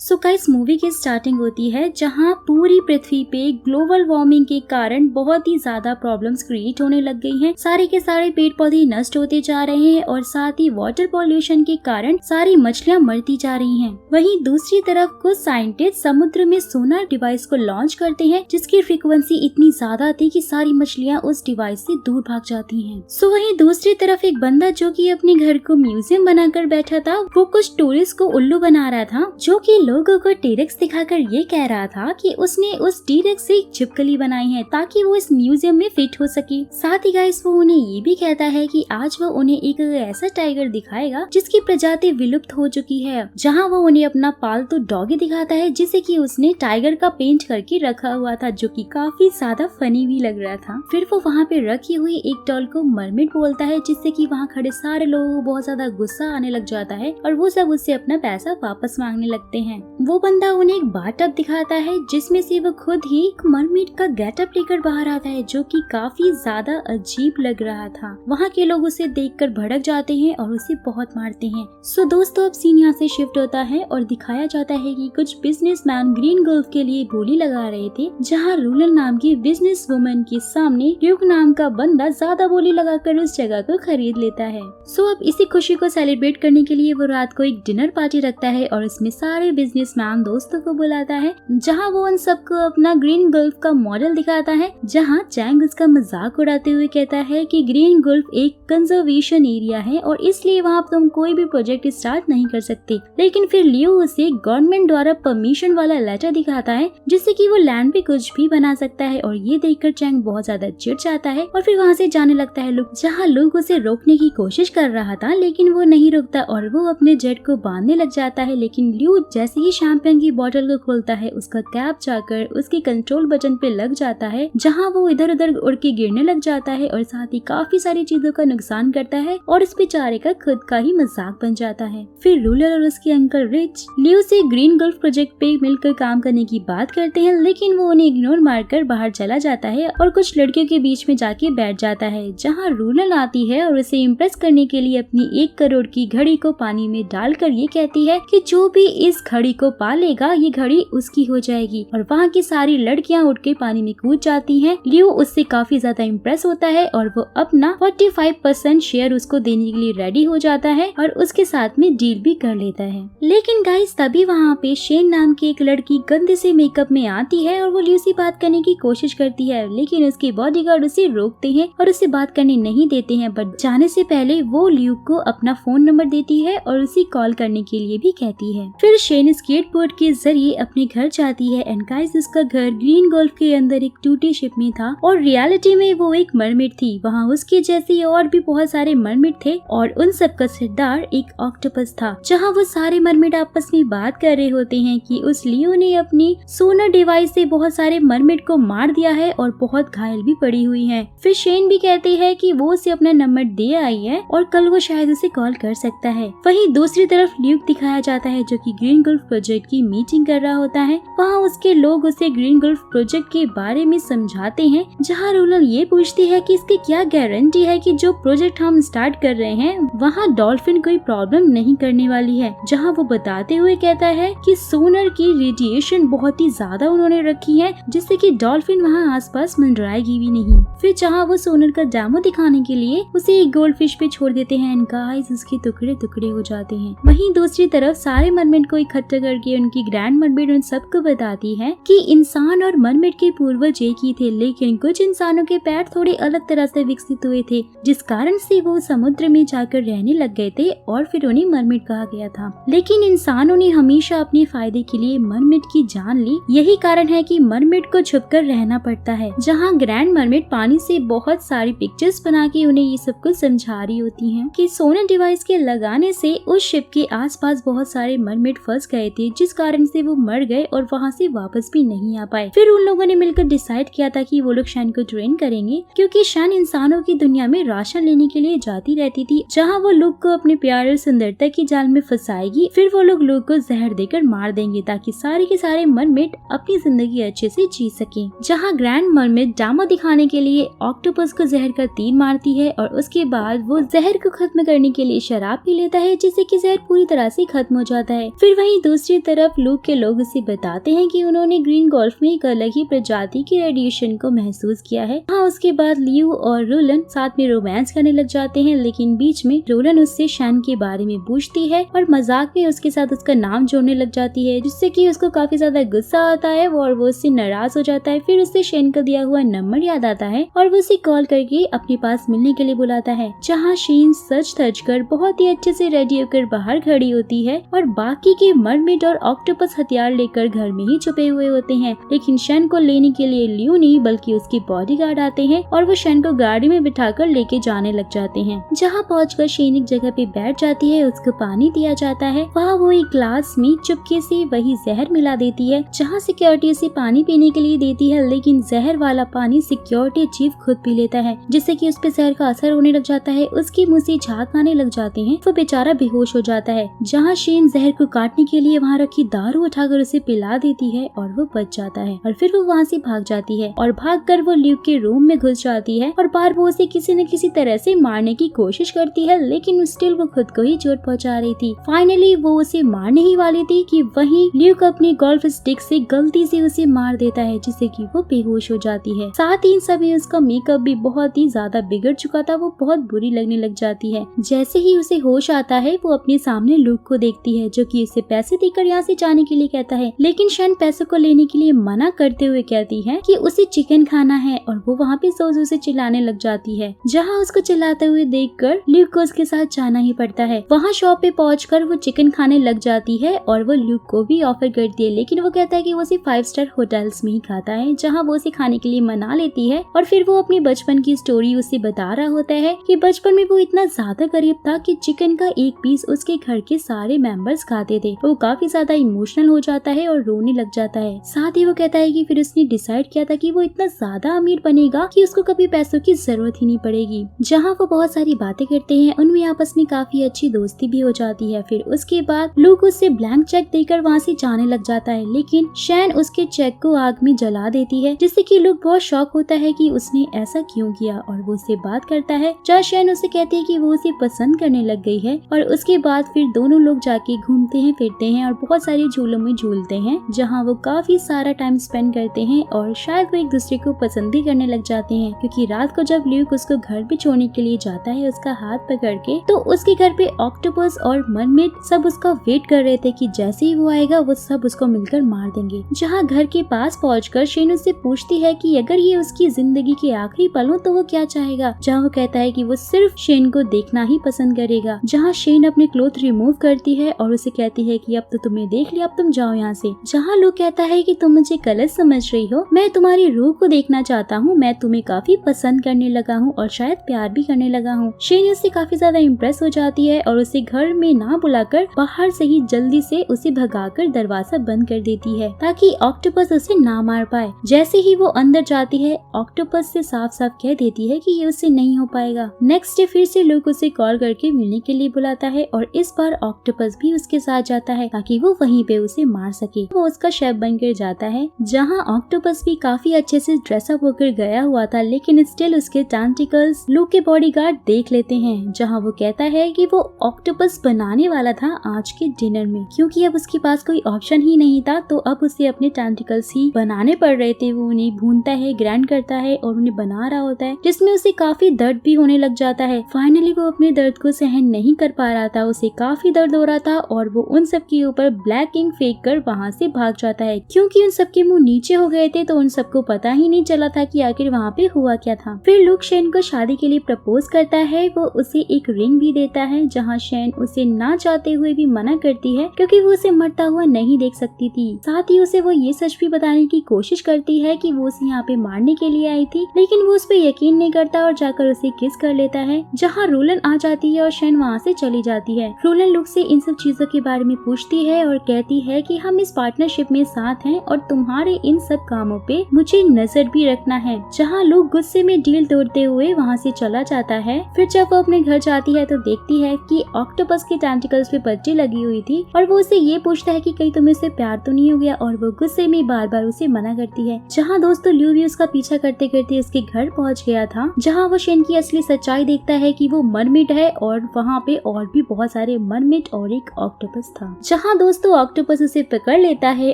So guys movie की starting होती है जहां पूरी पृथ्वी पे ग्लोबल वार्मिंग के कारण बहुत ही ज्यादा प्रॉब्लम्स क्रिएट होने लग गई हैं। सारे के सारे पेड़ पौधे नष्ट होते जा रहे हैं और साथ ही वाटर पॉल्यूशन के कारण सारी मछलियां मरती जा रही हैं। वहीं दूसरी तरफ कुछ साइंटिस्ट समुद्र में सोनार डिवाइस को लॉन्च करते हैं जिसकी फ्रीक्वेंसी इतनी ज्यादा थी कि सारी मछलियां उस डिवाइस से दूर भाग जाती हैं। सो वहीं दूसरी तरफ एक बंदा जो कि अपने घर को म्यूजियम बनाकर बैठा था, वो कुछ टूरिस्ट को उल्लू बना रहा था, जो कि लोगों को टीरेक्स दिखाकर ये कह रहा था कि उसने उस टीरेक्स से एक छिपकली बनाई है ताकि वो इस म्यूजियम में फिट हो सके। साथ ही गाइस वो उन्हें ये भी कहता है कि आज वो उन्हें एक ऐसा टाइगर दिखाएगा जिसकी प्रजाति विलुप्त हो चुकी है, जहां वो उन्हें अपना पालतू डॉगी दिखाता है जिसे कि उसने टाइगर का पेंट करके रखा हुआ था, जो कि काफी ज्यादा फनी भी लग रहा था। फिर वो वहाँ पे रखी हुई एक डॉल को मरमेड बोलता है जिससे कि वहाँ खड़े सारे लोगों को बहुत ज्यादा गुस्सा आने लग जाता है और वो सब उससे अपना पैसा वापस मांगने लगते हैं। वो बंदा उन्हें एक बाथटब दिखाता है जिसमें से वो खुद ही एक मरमेड का गेटअप लेकर बाहर आता है, जो कि काफी ज्यादा अजीब लग रहा था। वहाँ के लोग उसे देखकर भड़क जाते हैं और उसे बहुत मारते हैं। सो दोस्तों अब सीन यहाँ से शिफ्ट होता है और दिखाया जाता है कि कुछ बिजनेसमैन ग्रीन गोल्फ के लिए बोली लगा रहे थे, जहाँ रूलन नाम की बिजनेस वुमन के सामने ड्यूक नाम का बंदा ज्यादा बोली लगाकर उस जगह को खरीद लेता है। सो अब इसी खुशी को सेलिब्रेट करने के लिए वो रात को एक डिनर पार्टी रखता है और इसमें सारे बिजनेसमैन दोस्तों को बुलाता है, जहां वो उन सबको अपना ग्रीन गोल्फ का मॉडल दिखाता है, जहां चैंग उसका मजाक उड़ाते हुए कहता है कि ग्रीन गोल्फ एक कंजर्वेशन एरिया है और इसलिए वहां तुम कोई भी प्रोजेक्ट स्टार्ट नहीं कर सकते। लेकिन फिर लियो उसे गवर्नमेंट द्वारा परमिशन वाला लेटर दिखाता है जिससे कि वो लैंड पे कुछ भी बना सकता है और ये देखकर चैंग बहुत ज्यादा चिढ़ जाता है और फिर वहाँ से जाने लगता है लुक, जहाँ लुक उसे रोकने की कोशिश कर रहा था लेकिन वो नहीं रुकता और वो अपने जेट को बांधने लग जाता है। लेकिन ल्यू जैसे ही शैंपेन की बोतल को खोलता है उसका कैप जाकर उसके कंट्रोल बटन पे लग जाता है, जहाँ वो इधर उधर उड़ के गिरने लग जाता है और साथ ही काफी सारी चीजों का नुकसान करता है और इस बेचारे का खुद का ही मजाक बन जाता है। फिर रूलर और उसके अंकल रिच ल्यू से ग्रीन गोल्फ प्रोजेक्ट पे मिलकर काम करने की बात करते हैं, लेकिन वो उन्हें इग्नोर मारकर बाहर चला जाता है और कुछ लड़कियों के बीच में जाके बैठ जाता है, जहाँ रूलन आती है और उसे इम्प्रेस करने के लिए अपनी 1 करोड़ की घड़ी को पानी में डालकर ये कहती है कि जो भी इस घड़ी को पालेगा ये घड़ी उसकी हो जाएगी और वहाँ की सारी लड़कियाँ उठ के पानी में कूद जाती हैं। लियो उससे काफी ज्यादा इम्प्रेस होता है और वो अपना 45% शेयर उसको देने के लिए रेडी हो जाता है और उसके साथ में डील भी कर लेता है। लेकिन गाइस तभी वहाँ पे शेन नाम की एक लड़की गंदे से मेकअप में आती है और वो लियो से बात करने की कोशिश करती है, लेकिन उसके बॉडीगार्ड उसे रोकते हैं और उसे बात करने नहीं देते हैं। बट जाने से पहले वो लियो को अपना फोन नंबर देती है और उसे कॉल करने के लिए भी कहती है। फिर शेन स्केटबोर्ड के जरिए अपने घर जाती है एंड गाइस उसका घर ग्रीन गोल्फ के अंदर एक टूटी शिप में था और रियलिटी में वो एक मरमेड थी। वहाँ उसके जैसे और भी बहुत सारे मरमेड थे और उन सब का सरदार एक ऑक्टोपस था, जहाँ वो सारे मरमेड आपस में बात कर रहे होते हैं कि उस लियो ने अपनी सोनर डिवाइस से बहुत सारे मरमेड को मार दिया है और बहुत घायल भी पड़ी हुई है। फिर शेन भी कहते हैं कि वो उसे अपना नंबर दे आई है और कल वो शायद उसे कॉल कर सकता है। वहीं दूसरी तरफ ल्यूक दिखाया जाता है जो कि ग्रीन गोल्फ प्रोजेक्ट की मीटिंग कर रहा होता है। वहाँ उसके लोग उसे ग्रीन गोल्फ प्रोजेक्ट के बारे में समझाते हैं, जहाँ रूलन ये पूछती है कि इसकी क्या गारंटी है कि जो प्रोजेक्ट हम स्टार्ट कर रहे हैं वहाँ डॉल्फिन कोई प्रॉब्लम नहीं करने वाली है, जहाँ वो बताते हुए कहता है कि सोनर की रेडिएशन बहुत ही ज्यादा उन्होंने रखी है जिससे कि डॉल्फिन वहाँ आसपास मंडराएगी भी नहीं। फिर जहाँ वो सोनर का डेमो दिखाने के लिए उसे एक गोल्ड फिश पे छोड़ देते हैं एंड गाइस उसके टुकड़े टुकड़े हो जाते हैं। वहीं दूसरी तरफ सारे मरमेड को इकट्ठा करके उनकी ग्रैंड मरमेड उन सबको बताती है कि इंसान और मरमेड के पूर्वज एक ही थे, लेकिन कुछ इंसानों के पैर थोड़े अलग तरह से विकसित हुए थे जिस कारण से वो समुद्र में जाकर रहने लग गए थे और फिर उन्हें मरमेड कहा गया था। लेकिन इंसानों ने हमेशा अपने फायदे के लिए मरमेड की जान ली, यही कारण है कि मरमेड को छुपकर रहना पड़ता है। जहाँ ग्रैंड मरमेड पानी से बहुत सारी पिक्चर्स बना के उन्हें ये सब कुछ समझा रही होती हैं कि सोनर डिवाइस के लगाने से उस शिप के आसपास बहुत सारे मरमेड फंस गए थे जिस कारण से वो मर गए और वहाँ से वापस भी नहीं आ पाए। फिर उन लोगों ने मिलकर डिसाइड किया था कि वो लोग शैन को ट्रेन करेंगे, क्योंकि शैन इंसानों की दुनिया में राशन लेने के लिए जाती रहती थी, जहाँ वो लुक को अपने प्यार और सुंदरता की जाल में फंसाएगी। फिर वो लोग लुक को जहर देकर मार देंगे ताकि सारे के सारे मरमेड अपनी जिंदगी अच्छे से जी सके। जहाँ ग्रैंड मरमेड ड्रामा दिखाने के लिए ऑक्टोपस को जहर का तीर मारती है और उसके बाद वो जहर को खत्म करने के लिए शराब पी लेता है जिससे कि जहर पूरी तरह से खत्म हो जाता है। फिर वहीं दूसरी तरफ लूक के लोग उसे बताते हैं कि उन्होंने ग्रीन गोल्फ में एक अलग ही प्रजाति की रेडिएशन को महसूस किया है। हाँ, उसके बाद लियू और रोलन साथ में रोमांस करने लग जाते हैं, लेकिन बीच में रोलन उससे शैन के बारे में पूछती है और मजाक में उसके साथ उसका नाम जोड़ने लग जाती है, जिससे कि उसको काफी ज्यादा गुस्सा आता है और वो उससे नाराज हो जाता है। फिर उससे शैन का दिया हुआ नंबर याद आता है और वो उसे कॉल करके अपने पास मिलने के लिए बुलाता है, जहाँ शेन सच धज कर बहुत ही अच्छे से रेडी होकर बाहर खड़ी होती है और बाकी के मरमेड और ऑक्टोपस हथियार लेकर घर में ही छुपे हुए होते हैं। लेकिन शैन को लेने के लिए लियू नहीं बल्कि उसके बॉडीगार्ड आते हैं और वो शैन को गाड़ी में बिठाकर लेके जाने लग जाते हैं। जहाँ पहुंचकर शेन एक जगह पे बैठ जाती है, उसको पानी दिया जाता है। वहाँ वो एक ग्लास में चुपके से वही जहर मिला देती है, जहाँ सिक्योरिटी उसे पानी पीने के लिए देती है, लेकिन जहर वाला पानी सिक्योरिटी चीफ खुद पी लेता है, जिससे कि उस पे जहर का असर होने लग जाता है। उसके मुंह से झाग आने लग जाते हैं, वो बेचारा बेहोश हो जाता है। जहाँ शेन जहर को काटने के लिए वहाँ रखी दारू उठाकर उसे पिला देती है और वो बच जाता है और फिर वो वहाँ से भाग जाती है और भागकर वो ल्यूक के रूम में घुस जाती है और बार वो उसे किसी न किसी तरह से मारने की कोशिश करती है, लेकिन स्टिल वो खुद को ही चोट पहुँचा रही थी। फाइनली वो उसे मारने ही वाली थी कि वहीं ल्यूक अपनी गोल्फ स्टिक से गलती से उसे मार देता है, जिससे कि वो बेहोश हो जाती है। साथ ही इन सभी उसका मेकअप भी बहुत ही ज्यादा बिगड़ चुका था, वो बहुत बुरी लगने लग जाती है। जैसे ही उसे होश आता है वो अपने सामने लूक को देखती है, जो कि उसे पैसे देकर यहाँ से जाने के लिए कहता है, लेकिन शैन पैसों को लेने के लिए मना करते हुए कहती है कि उसे चिकन खाना है और वो वहाँ पे जोर से चिल्लाने लग जाती है। जहाँ उसको चिल्लाते हुए देखकर ल्यूक को उसके साथ जाना ही पड़ता है। वहाँ शॉप पे पहुंचकर वो चिकन खाने लग जाती है और वो ल्यूक को भी ऑफर करती है, लेकिन वो कहता है कि वो सिर्फ 5 स्टार होटल्स में ही खाता है, जहाँ वो उसे खाने के लिए मना लेती है। और फिर वो अपनी बचपन की स्टोरी उसे बता रहा होता है कि बचपन में वो इतना ज्यादा गरीब था कि चिकन का एक पीस उसके घर के सारे मेंबर्स खाते थे। वो काफी ज्यादा इमोशनल हो जाता है और रोने लग जाता है। साथ ही वो कहता है कि फिर उसने डिसाइड किया था कि वो इतना ज्यादा अमीर बनेगा कि उसको कभी पैसों की जरूरत ही नहीं पड़ेगी। जहाँ वो बहुत सारी बातें करते हैं, उनमें आपस में काफी अच्छी दोस्ती भी हो जाती है। फिर उसके बाद लूक उससे ब्लैंक चेक देकर वहाँ से जाने लग जाता है, लेकिन शैन उसके चेक को आग में जला देती है, जिससे कि लूक बहुत शॉक होता है कि उसने ऐसा क्यों किया और वो उससे बात करता है। जहाँ शैन उसे कहती है कि वो उसे पसंद करने लग गई है और उसके बाद फिर दोनों लोग जाके घूमते हैं, फिरते हैं और बहुत सारे झूलों में झूलते हैं, जहाँ वो काफी सारा टाइम स्पेंड करते हैं और शायद वो एक दूसरे को पसंद भी करने लग जाते हैं, क्योंकि रात को जब ल्यूक उसको घर पे छोड़ने के लिए जाता है उसका हाथ पकड़ के, तो उसके घर पे ऑक्टोपस और मरमेड सब उसका वेट कर रहे थे कि जैसे ही वो आएगा वो सब उसको मिलकर मार देंगे। जहाँ घर के पास पहुंचकर शेन उससे पूछती है कि अगर ये उसकी जिंदगी के आखिरी पल हो तो वो क्या चाहेगा। जहाँ वो कहता है कि वो सिर्फ शेन को देखना ही पसंद करेगा। जहाँ शेन अपने क्लोथ रिमूव करती है और उसे कहती है कि अब तो तुमने देख लिया, अब तुम जाओ यहाँ से। जहाँ लूक कहता है कि तुम मुझे गलत समझ रही हो, मैं तुम्हारी रूह को देखना चाहता हूँ, मैं तुम्हें काफी पसंद करने लगा हूँ और शायद प्यार भी करने लगा हूँ। शेन उससे काफी ज्यादा इम्प्रेस हो जाती है और उसे घर में ना बुलाकर बाहर से ही जल्दी से उसे भगाकर दरवाजा बंद कर देती है, ताकि ऑक्टोपस उसे ना मार पाए। जैसे ही वो अंदर जाती है, ऑक्टोपस से साफ साफ कह देती है कि ये उससे नहीं हो पाएगा। नेक्स्ट डे फिर से लूक उसे कॉल करके मिलने के लिए बुलाता है और इस बार ऑक्टोपस भी उसके साथ जाता है ताकि वो वहीं पे उसे मार सके। वो उसका शेफ बनकर जाता है, जहाँ ऑक्टोपस भी काफी अच्छे से ड्रेसअप होकर गया हुआ था, लेकिन स्टिल उसके टेंटिकल्स लूक के बॉडीगार्ड देख लेते हैं। जहाँ वो कहता है कि वो ऑक्टोपस बनाने वाला था आज के डिनर में, क्योंकि अब उसके पास कोई ऑप्शन ही नहीं था, तो अब उसे अपने टेंटिकल्स ही बनाने पड़ रहे थे। वो उन्हें भूनता है, ग्राइंड करता है और उन्हें बना रहा होता है, जिसमें उसे काफी दर्द भी होने लग जाता है। फाइनली वो अपने दर्द को सहन नहीं कर पा रहा था, उसे काफी दर्द हो रहा था और वो उन सब के ऊपर ब्लैक इंक फेंक कर वहाँ से भाग जाता है। क्योंकि उन सबके मुंह नीचे हो गए थे, तो उन सबको पता ही नहीं चला था कि आखिर वहाँ पे हुआ क्या था। फिर लूक शेन को शादी के लिए प्रपोज करता है, वो उसे एक रिंग भी देता है, जहाँ शेन उसे ना चाहते हुए भी मना करती है, क्योंकि वो उसे मरता हुआ नहीं देख सकती थी। साथ ही उसे वो ये सच भी बताने की कोशिश करती है कि वो उसे यहाँ पे मारने के लिए आई थी, लेकिन वो उस पर यकीन नहीं करता और जाकर उसे किस कर लेता है। जहाँ रोलन आ जाती है और शेन वहाँ से चली जाती है। रोलन लूक से इन सब चीजों के बारे में पूछती है और कहती है कि हम इस पार्टनरशिप में साथ हैं और तुम्हारे इन सब कामों पे मुझे नजर भी रखना है। जहाँ लूक गुस्से में डील तोड़ते हुए वहाँ से चला जाता है। फिर जब वो अपने घर जाती है तो देखती है कि ऑक्टोपस के टेंटिकल्स पे पट्टी लगी हुई थी और वो उसे ये पूछता है कि कहीं तुम्हें उससे प्यार तो नहीं हो गया, और वो गुस्से में बार बार उसे मना करती है। जहाँ दोस्तों ल्यू भी उसका पीछा करते करते उसके घर पहुँच गया था, जहाँ वो शेन की असली सच्चाई देखता है कि वो मरमेड है और वहाँ पे और भी बहुत सारे मरमेड और एक ऑक्टोपस था। जहाँ दोस्तों ऑक्टोपस उसे पकड़ लेता है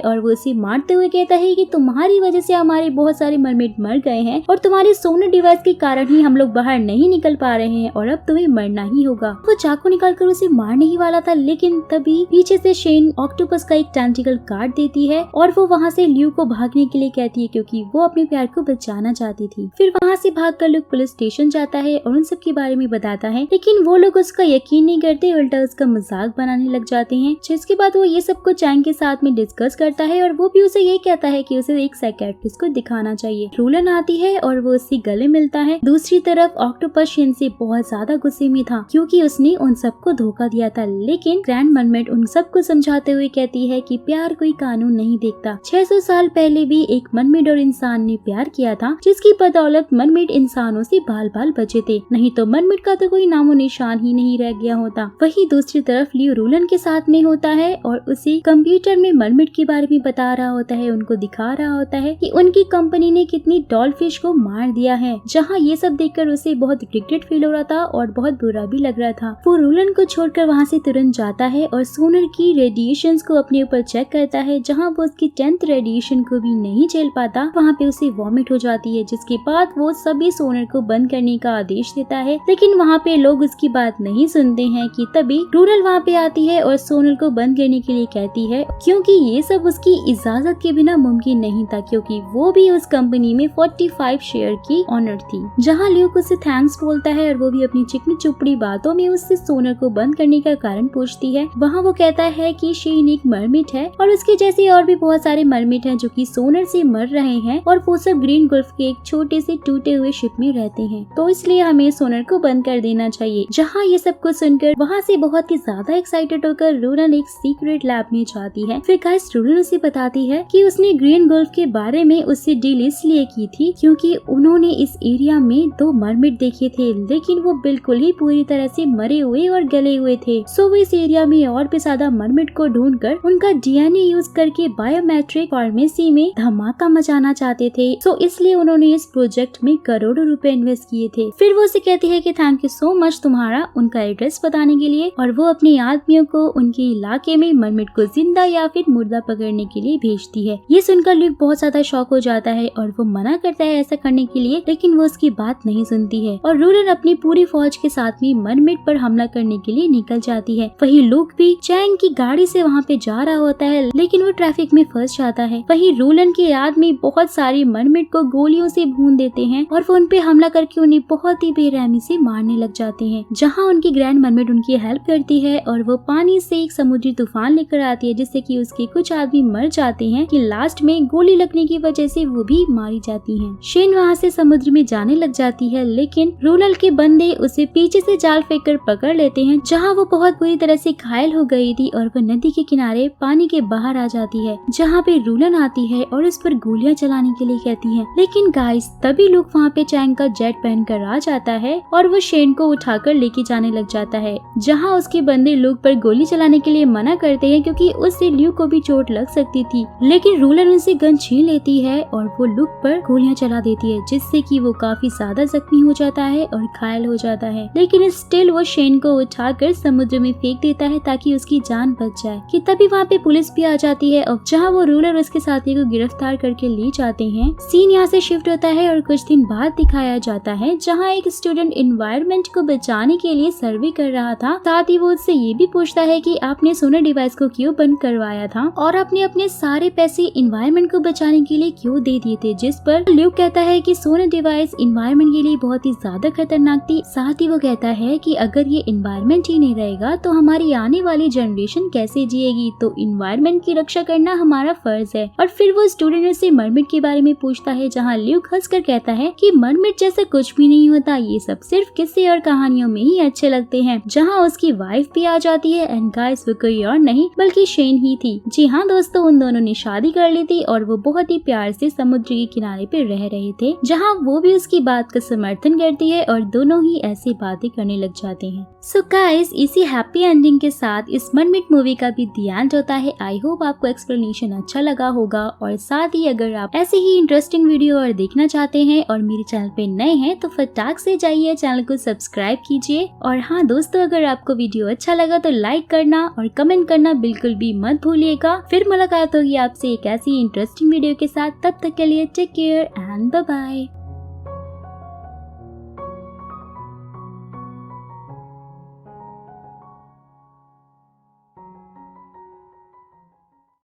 और वो उसे मारते हुए कहता है कि तुम्हारी वजह से हमारे बहुत सारे मरमेड मर गए हैं और तुम्हारे सोनर डिवाइस के कारण ही हम लोग बाहर नहीं निकल पा रहे हैं और अब तुम्हें मरना ही होगा। वो चाकू निकालकर उसे मारने ही वाला था, लेकिन तभी पीछे से शेन ऑक्टोपस का एक टेंटिकल काट देती है और वो वहाँ से ल्यू को भागने के लिए कहती है क्योंकि वो अपने प्यार को बचाना चाहती थी। फिर वहाँ से भागकर ल्यूक पुलिस स्टेशन जाता है और उन सब के बारे में बताता है, लेकिन वो लोग उसका यकीन नहीं करते, उल्टा उसका मजाक बनाने लग जाते हैं। जिसके बाद वो ये सब को चैंग के साथ में डिस्कस करता है और वो भी उसे ये कहता है कि उसे एक साइकियाट्रिस्ट को दिखाना चाहिए। रूलन आती है और वो उससे गले मिलता है। दूसरी तरफ ऑक्टोपस शेन से बहुत ज्यादा गुस्से में था क्योंकि उसने उन सबको धोखा दिया था, लेकिन ग्रैंड मरमेड उन सबको समझाते हुए कहती है कि प्यार कोई कानून नहीं देखता। 600 साल पहले भी एक मरमेड और इंसान ने प्यार किया था, जिसकी बदौलत मरमेड इंसानों से बाल बाल बचे थे, नहीं तो मरमेड का तो कोई नामो निशान ही नहीं रह गया होता। वही दूसरी तरफ ल्यू रूलन के साथ में होता है और उसे कंप्यूटर में मरमेड के बारे में बता रहा होता है, उनको दिखा रहा होता है कि उनकी कंपनी ने कितनी डॉलफिश को मार दिया है। जहाँ ये सब देखकर उसे बहुत रिग्रेट फील हो रहा था और बहुत बुरा भी लग रहा था। वो रूलन को छोड़कर वहाँ से तुरंत जाता है और सोनर की रेडिएशंस को अपने ऊपर चेक करता है। जहाँ वो उसकी 10th रेडिएशन को भी नहीं झेल पाता, वहाँ पे उसे वॉमिट हो जाती है, जिसके बाद वो सभी सोनर को बंद करने का आदेश देता है, लेकिन वहाँ पे लोग उसकी बात नहीं सुनते हैं कि तभी रूरल वहाँ पे आती है और सोनर को बंद करने के लिए कहती है, क्योंकि ये सब उसकी इजाजत के बिना मुमकिन नहीं था, क्योंकि वो भी उस कंपनी में 45 शेयर की ऑनर थी। जहाँ ल्यूक उसे थैंक्स बोलता है और वो भी अपनी चिकनी चुपड़ी बातों में उससे सोनर को बंद करने का कारण पूछती है। वहाँ वो कहता है कि शेन एक मरमिट है और उसके जैसे और भी बहुत सारे मरमिट हैं जो कि सोनर से मर रहे हैं और वो सब ग्रीन गुल्फ के एक छोटे से टूटे हुए शिप में रहते हैं, तो इसलिए हमें सोनर को बंद कर देना चाहिए। जहाँ ये सब कुछ सुनकर वहाँ से बहुत ही ज्यादा एक्साइटेड होकर रूरल एक सीक्रेट लैब में जाती है। फिर गाइस रूरल उसे बताती है कि उसने ग्रीन गुल्फ के बारे में उससे डील इसलिए की थी क्योंकि उन्होंने इस एरिया में 2 मरमिट देखे थे, लेकिन वो बिल्कुल ही पूरी तरह से मरे हुए और गले हुए थे। सो वो इस एरिया में और भी ज्यादा मरमिट को ढूंढकर उनका डीएनए यूज करके बायोमेट्रिक फार्मेसी में धमाका मचाना चाहते थे। सो इसलिए उन्होंने इस प्रोजेक्ट में करोड़ों रुपए इन्वेस्ट किए थे। फिर वो उसे कहती है कि थैंक यू सो मच तुम्हारा उनका एड्रेस बताने के लिए, और वो अपने आदमियों को उनके इलाके में मरमिट को जिंदा या फिर मुर्दा पकड़ने के लिए भेजती है। ये सुनकर ल्यूक बहुत ज्यादा शॉक हो जाता है और वो मना करता है ऐसा करने के लिए, लेकिन वो उसकी बात नहीं सुनती है और रूरल अपनी पूरी फौज के साथ में मरमिट पर हमला करने के लिए निकल जाती है। वही लूक भी चैंग की गाड़ी से वहाँ पे जा रहा होता है, लेकिन वो ट्रैफिक में फंस जाता है। वही रूलन के याद में बहुत सारी मरमिट को गोलियों से भून देते हैं और वो उन पे हमला करके उन्हें बहुत ही बेरहमी से मारने लग जाते हैं। जहाँ उनकी ग्रैंड मरमिट उनकी हेल्प करती है और वो पानी से एक समुद्री तूफान लेकर आती है, जिससे कि उसके कुछ आदमी मर जाते हैं कि लास्ट में गोली लगने की वजह से वो भी मारी जाती हैं। शेन वहाँ से समुद्र में जाने लग जाती है, लेकिन रूनल के बंदे उसे पीछे से जाल फेंक कर पकड़ लेते हैं, जहाँ वो बहुत बुरी तरह से घायल हो गई थी और वो नदी के किनारे पानी के बाहर आ जाती है, जहाँ पे रूलन आती है और उस पर गोलियां चलाने के लिए कहती है। लेकिन गाइस तभी लूक वहाँ पे चैंग का जेट पहन कर आ जाता है और वो शेन को उठाकर लेके जाने लग जाता है, जहाँ उसके बंदे लूक पर गोली चलाने के लिए मना करते हैं क्योंकि उससे ल्यूक को भी चोट लग सकती थी, लेकिन रूलन उनसे गन छीन लेती है और वो लूक पर गोलियां चला देती है, जिससे कि वो काफी ज्यादा जख्मी हो जाता है और घायल हो जाता है। लेकिन स्टिल वो शेन को उठाकर समुद्र में फेंक देता है ताकि उसकी जान बच जाए। कि तभी वहाँ पे पुलिस भी आ जाती है और जहाँ वो रूलर उसके साथी को गिरफ्तार करके ले जाते हैं। सीन यहाँ से शिफ्ट होता है और कुछ दिन बाद दिखाया जाता है जहाँ एक स्टूडेंट एनवायरनमेंट को बचाने के लिए सर्वे कर रहा था। साथ ही वो उससे ये भी पूछता है कि आपने सोनर डिवाइस को क्यों बंद करवाया था और आपने अपने सारे पैसे एनवायरनमेंट को बचाने के लिए क्यों दे दिए थे, जिस पर ल्यूक कहता है कि सोनर डिवाइस एनवायरनमेंट के लिए बहुत ही ज्यादा खतरनाक थी। साथ ही वो कहता है कि अगर ये एनवायरनमेंट ही नहीं रहेगा तो हमारी आने वाली जनरेशन कैसे जिएगी, तो एनवायरनमेंट की रक्षा करना हमारा फर्ज है। और फिर वो स्टूडेंट से मरमिट के बारे में पूछता है, जहाँ ल्यूक हंसकर कहता है कि मरमिट जैसा कुछ भी नहीं होता, ये सब सिर्फ किस्से और कहानियों में ही अच्छे लगते हैं। जहाँ उसकी वाइफ भी आ जाती है एंड गाइस वो कोई और नहीं बल्कि शेन ही थी। जी हाँ दोस्तों, उन दोनों ने शादी कर ली थी और वो बहुत ही प्यार से समुद्र के किनारे पे रह रहे थे, जहाँ वो भी उसकी बात का समर्थन करती है और दोनों ही ऐसी बातें करने लग जाते हैं। सो गाइस इसी हैप्पी एंडिंग के साथ इस मरमिट मूवी का भी द एंड होता है। आई होप आपको एक्सप्लेनेशन अच्छा लगा होगा, और साथ ही अगर आप ऐसे ही इंटरेस्टिंग वीडियो और देखना चाहते हैं और मेरे चैनल पे नए हैं तो फटाक से जाइए चैनल को सब्सक्राइब कीजिए। और हाँ दोस्तों, अगर आपको वीडियो अच्छा लगा तो लाइक करना और कमेंट कमेंट करना बिल्कुल भी मत भूलिएगा। फिर मुलाकात होगी आपसे एक ऐसी इंटरेस्टिंग वीडियो के साथ, तब तक के लिए take care and bye bye.